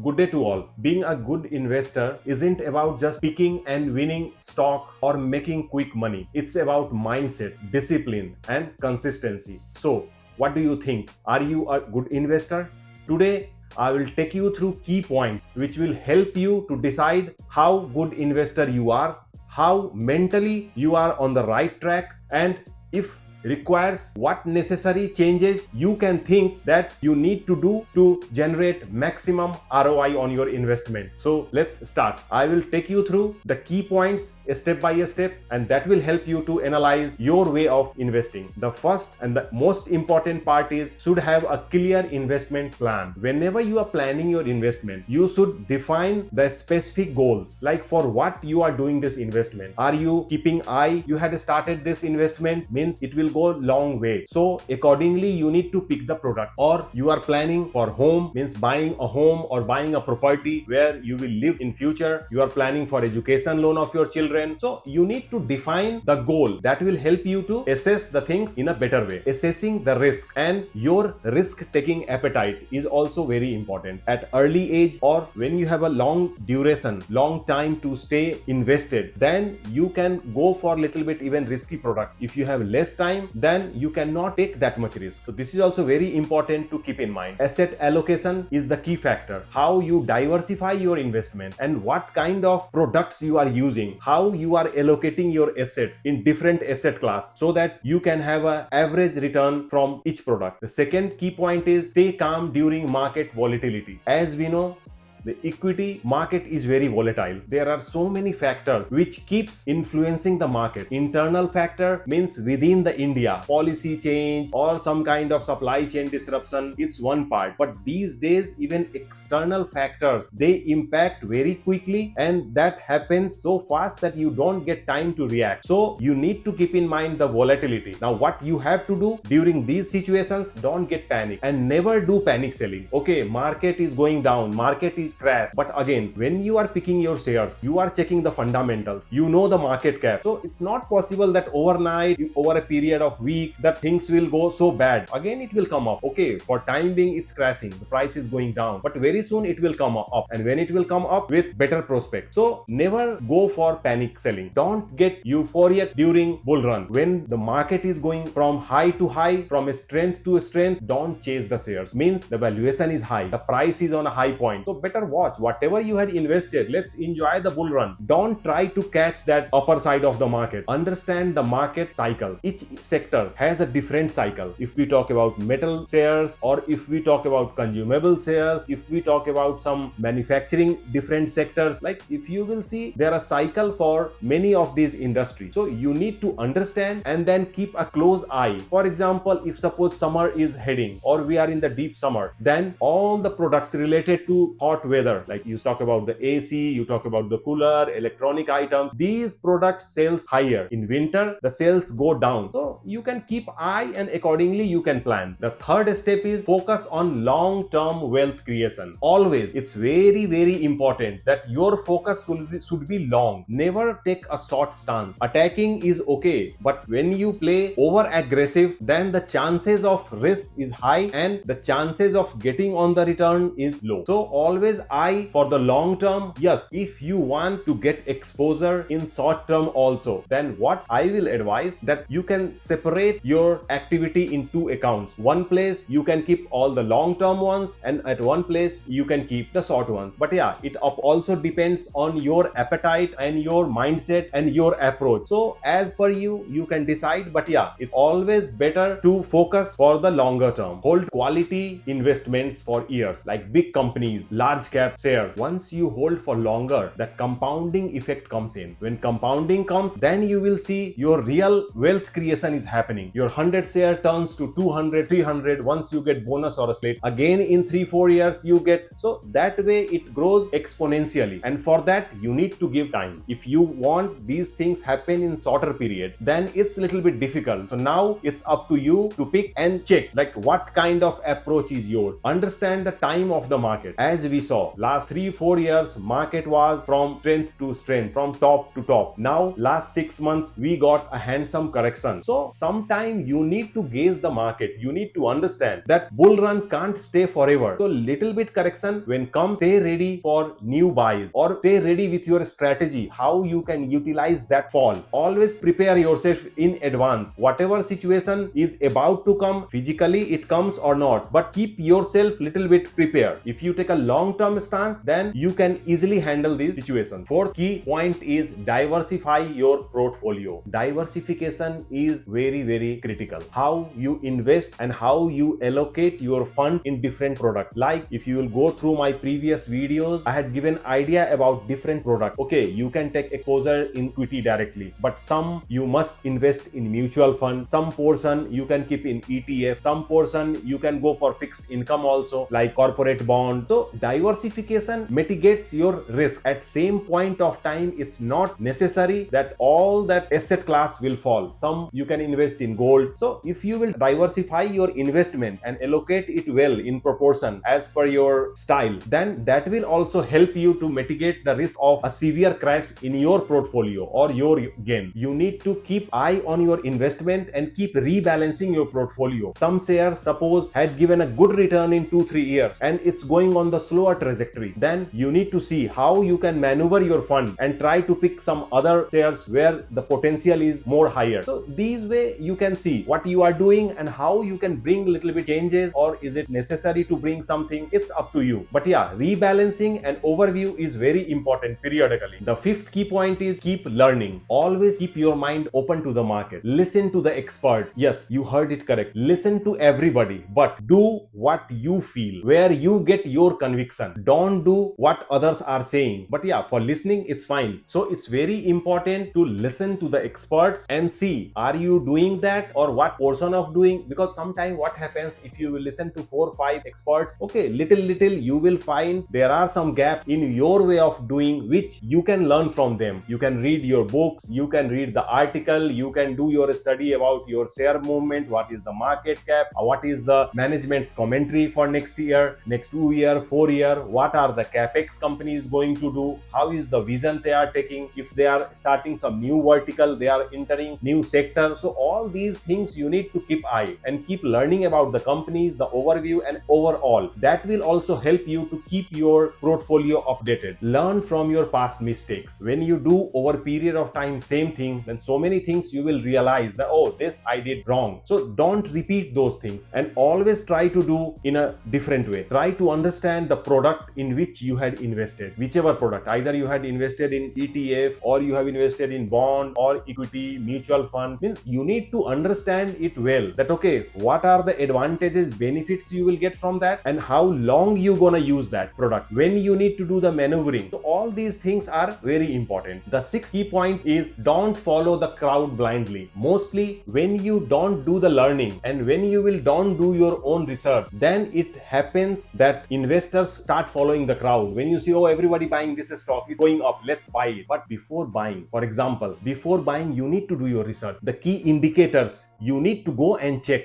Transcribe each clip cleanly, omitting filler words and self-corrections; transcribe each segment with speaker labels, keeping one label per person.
Speaker 1: Good day to all. Being a good investor isn't about just picking and winning stock or making quick money. It's about mindset, discipline, and consistency. So, what do you think? Are you a good investor? Today, I will take you through key points which will help you to decide how good investor you are, how mentally you are on the right track, and if requires what necessary changes you can think that you need to do to generate maximum ROI on your investment. So let's start. I will take you through the key points step by step, and that will help you to analyze your way of investing. The first and the most important part is should have a clear investment plan. Whenever you are planning your investment, you should define the specific goals, like for what you are doing this investment. Are you keeping eye you had started this investment, means it will go long way, so accordingly you need to pick the product. Or you are planning for home, means buying a home or buying a property where you will live in future. You are planning for education loan of your children, so you need to define the goal. That will help you to assess the things in a better way. Assessing the risk and your risk taking appetite is also very important. At early age or when you have a long duration, long time to stay invested, then you can go for little bit even risky product. If you have less time, then you cannot take that much risk. So this is also very important to keep in mind. Asset allocation is the key factor. How you diversify your investment and what kind of products you are using, how you are allocating your assets in different asset class so that you can have an average return from each product. The second key point is stay calm during market volatility. As we know, the equity market is very volatile. There are so many factors which keeps influencing the market. Internal factor means within the India, policy change or some kind of supply chain disruption, it's one part. But these days, even external factors, they impact very quickly, and that happens so fast that you don't get time to react. So you need to keep in mind the volatility. Now, what you have to do during these situations, don't get panic and never do panic selling. Okay, market is going down, market is crash, but again, when you are picking your shares, you are checking the fundamentals, you know the market cap. So it's not possible that overnight, over a period of week, that things will go so bad. Again, it will come up. Okay, for time being it's crashing, the price is going down, but very soon it will come up, and when it will come up with better prospect. So never go for panic selling. Don't get euphoric during bull run. When the market is going from high to high, from a strength to a strength, don't chase the shares. Means the valuation is high, the price is on a high point, so better watch whatever you had invested. Let's enjoy the bull run. Don't try to catch that upper side of the market. Understand the market cycle. Each sector has a different cycle. If we talk about metal shares, or if we talk about consumable shares, if we talk about some manufacturing different sectors, like if you will see, there are cycle for many of these industries. So you need to understand and then keep a close eye. For example, if suppose summer is heading or we are in the deep summer, then all the products related to hot weather, like you talk about the AC, you talk about the cooler, electronic items, these products sales higher. In winter, the sales go down. So you can keep eye and accordingly you can plan. The third step is focus on long-term wealth creation. Always, it's very important that your focus should be long. Never take a short stance. Attacking is okay, but when you play over aggressive, then the chances of risk is high and the chances of getting on the return is low. So always eye for the long term. Yes, if you want to get exposure in short term also, then what I will advise, that you can separate your activity in two accounts. One place you can keep all the long term ones, and at one place you can keep the short ones. But yeah, it also depends on your appetite and your mindset and your approach. So as per you, you can decide. But yeah, it's always better to focus for the longer term. Hold quality investments for years, like big companies, large cap shares. Once you hold for longer, the compounding effect comes in. When compounding comes, then you will see your real wealth creation is happening. Your 100 share turns to 200, 300 once you get bonus or a split. Again in 3-4 years you get. So that way it grows exponentially, and for that you need to give time. If you want these things happen in shorter period, then it's a little bit difficult. So now it's up to you to pick and check like what kind of approach is yours. Understand the time of the market. As we saw, saw last 3-4 years market was from strength to strength, from top to top. Now last 6 months we got a handsome correction. So sometime you need to gauge the market. You need to understand that bull run can't stay forever. So little bit correction when comes, stay ready for new buys or stay ready with your strategy, how you can utilize that fall. Always prepare yourself in advance. Whatever situation is about to come, physically it comes or not, but keep yourself little bit prepared. If you take a long-term stance, then you can easily handle these situations. Fourth key point is diversify your portfolio. Diversification is very critical. How you invest and how you allocate your funds in different products. Like if you will go through my previous videos, I had given idea about different products. Okay, you can take exposure in equity directly, but some you must invest in mutual fund, some portion you can keep in ETF, some portion you can go for fixed income also, like corporate bond. So diversification mitigates your risk. At same point of time, it's not necessary that all that asset class will fall. Some you can invest in gold. So if you will diversify your investment and allocate it well in proportion as per your style, then that will also help you to mitigate the risk of a severe crash in your portfolio or your gain. You need to keep eye on your investment and keep rebalancing your portfolio. Some shares suppose had given a good return in 2-3 years and it's going on the slower trajectory, then you need to see how you can maneuver your fund and try to pick some other shares where the potential is more higher. So these way you can see what you are doing and how you can bring little bit changes, or is it necessary to bring something. It's up to you. But yeah, rebalancing and overview is very important periodically. The fifth key point is keep learning. Always keep your mind open to the market. Listen to the experts. Yes, you heard it correct. Listen to everybody, but do what you feel, where you get your conviction. Don't do what others are saying. But yeah, for listening, it's fine. So it's very important to listen to the experts and see, are you doing that or what portion of doing? Because sometimes what happens, if you will listen to 4-5 experts, okay, little you will find there are some gaps in your way of doing which you can learn from them. You can read your books, you can read the article, you can do your study about your share movement, what is the market cap, what is the management's commentary for next year, next 2 year, 4 year, what are the capex companies going to do, how is the vision they are taking, if they are starting some new vertical, they are entering new sector. So all these things you need to keep eye and keep learning about the companies, the overview and overall. That will also help you to keep your portfolio updated. Learn from your past mistakes. When you do over period of time same thing, then so many things you will realize that, oh, this I did wrong. So don't repeat those things and always try to do in a different way. Try to understand the product in which you had invested, whichever product, either you had invested in ETF or you have invested in bond or equity, mutual fund. Means you need to understand it well, that okay, what are the advantages, benefits you will get from that, and how long you gonna use that product, when you need to do the maneuvering. So all these things are very important. The sixth key point is don't follow the crowd blindly. Mostly when you don't do the learning and when you will don't do your own research, then it happens that investors start following the crowd. When you see, oh, everybody buying this stock, it's going up, let's buy it. But before buying, for example, before buying, you need to do your research. The key indicators you need to go and check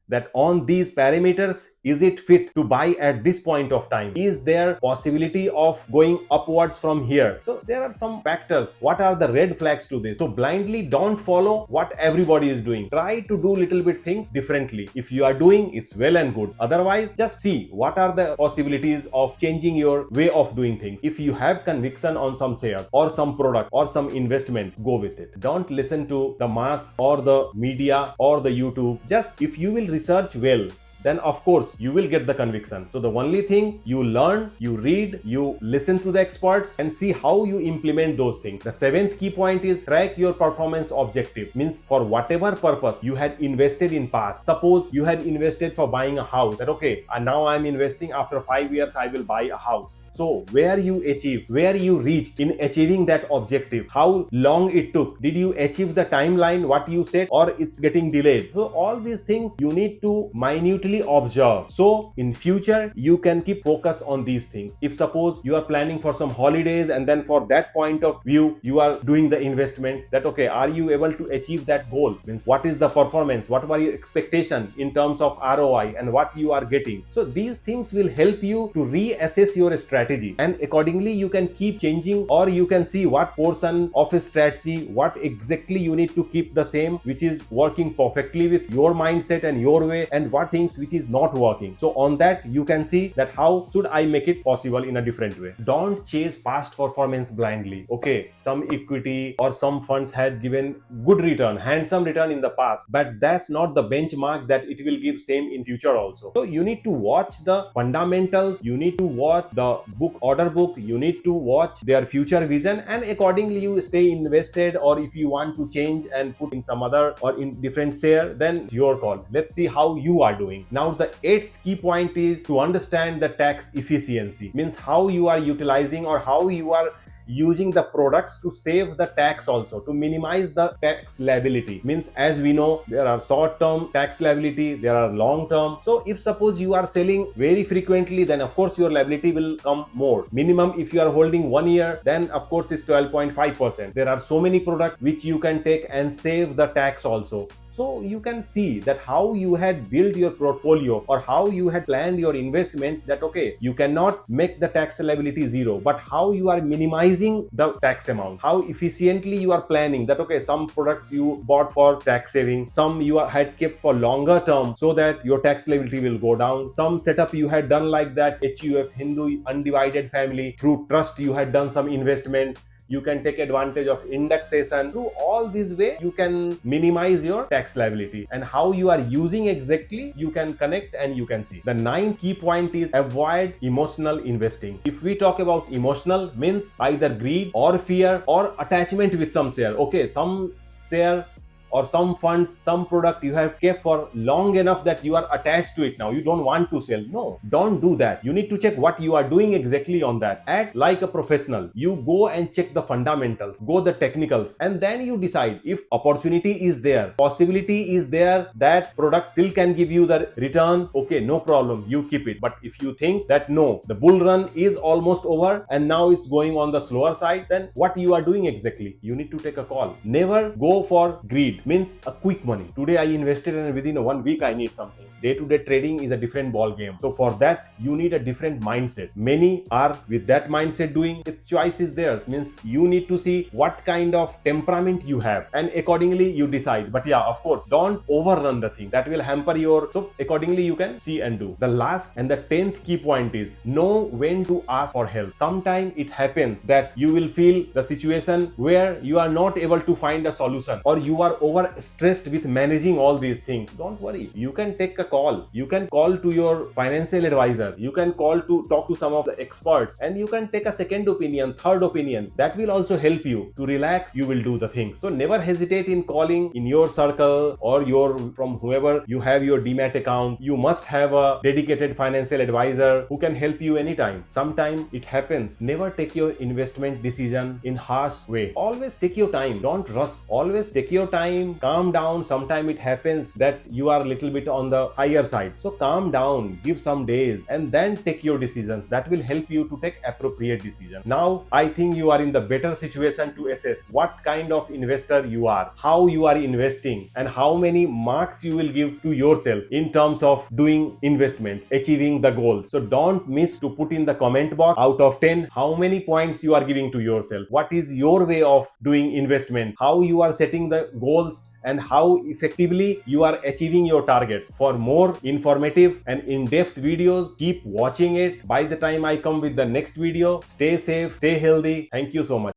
Speaker 1: that on these parameters, is it fit to buy at this point of time? Is there possibility of going upwards from here? So there are some factors. What are the red flags to this? So blindly don't follow what everybody is doing. Try to do little bit things differently. If you are doing, it's well and good. Otherwise, just see what are the possibilities of changing your way of doing things. If you have conviction on some shares or some product or some investment, go with it. Don't listen to the mass or the media or the YouTube. Just if you will research well, then of course you will get the conviction. So the only thing, you learn, you read, you listen to the experts and see how you implement those things. The seventh key point is track your performance objective. Means for whatever purpose you had invested in past. Suppose you had invested for buying a house, that okay, and now I'm investing, after 5 years I will buy a house. So where you achieved, where you reached in achieving that objective, how long it took, did you achieve the timeline what you said, or it's getting delayed? So all these things you need to minutely observe, so in future you can keep focus on these things. If suppose you are planning for some holidays, and then for that point of view you are doing the investment, that okay, are you able to achieve that goal? Means what is the performance, what were your expectation in terms of ROI, and what you are getting. So these things will help you to reassess your strategy, and accordingly you can keep changing, or you can see what portion of a strategy, what exactly you need to keep the same, which is working perfectly with your mindset and your way, and what things which is not working. So on that you can see that how should I make it possible in a different way. Don't chase past performance blindly. Okay, some equity or some funds had given good return, handsome return in the past, but that's not the benchmark that it will give same in future also. So you need to watch the fundamentals, you need to watch the order book, you need to watch their future vision, and accordingly you stay invested. Or if you want to change and put in some other or in different share, then your call. Let's see how you are doing. Now the eighth key point is to understand the tax efficiency. Means how you are utilizing, or how you are using the products to save the tax, also to minimize the tax liability. Means as we know, there are short term tax liability, there are long term. So if suppose you are selling very frequently, then of course your liability will come more. Minimum if you are holding 1 year, then of course it's 12.5%. There are so many products which you can take and save the tax also. So you can see that how you had built your portfolio, or how you had planned your investment, that okay, you cannot make the tax liability zero, but how you are minimizing the tax amount, how efficiently you are planning that okay, some products you bought for tax saving, some you had kept for longer term so that your tax liability will go down, some setup you had done like that HUF, Hindu Undivided Family, through trust you had done some investment. You can take advantage of indexation. Through all this way you can minimize your tax liability, and how you are using exactly you can connect and you can see. The ninth key point is avoid emotional investing. If we talk about emotional, means either greed or fear or attachment with some share. Okay, some share or some funds, some product you have kept for long enough that you are attached to it, now you don't want to sell. No, don't do that. You need to check what you are doing exactly on that. Act like a professional. You go and check the fundamentals, go the technicals, and then you decide if opportunity is there, possibility is there, that product still can give you the return. Okay, no problem, you keep it. But if you think that no, the bull run is almost over and now it's going on the slower side, then what you are doing exactly? You need to take a call. Never go for greed, means a quick money. Today I invested and within 1 week I need something. Day-to-day trading is a different ball game. So for that you need a different mindset. Many are with that mindset doing. Its choice is theirs. Means you need to see what kind of temperament you have, and accordingly you decide. But yeah, of course, don't overrun the thing. That will hamper your. So accordingly you can see and do. The last and the 10th key point is know when to ask for help. Sometimes it happens that you will feel the situation where you are not able to find a solution, or you are over stressed with managing all these things. Don't worry, you can take a call. You can call to your financial advisor, you can call to talk to some of the experts, and you can take a second opinion, third opinion. That will also help you to relax. You will do the things. So never hesitate in calling in your circle, or your from whoever you have your demat account. You must have a dedicated financial advisor who can help you anytime. Sometimes it happens. Never take your investment decision in harsh way. Always take your time, don't rush. Always take your time, calm down. Sometimes it happens that you are a little bit on the higher side, so calm down, give some days, and then take your decisions. That will help you to take appropriate decision. Now I think you are in the better situation to assess what kind of investor you are, how you are investing, and how many marks you will give to yourself in terms of doing investments, achieving the goals. So don't miss to put in the comment box, out of 10 how many points you are giving to yourself. What is your way of doing investment, how you are setting the goals, and how effectively you are achieving your targets. For more informative and in-depth videos, keep watching it. By the time I come with the next video, stay safe, stay healthy. Thank you so much.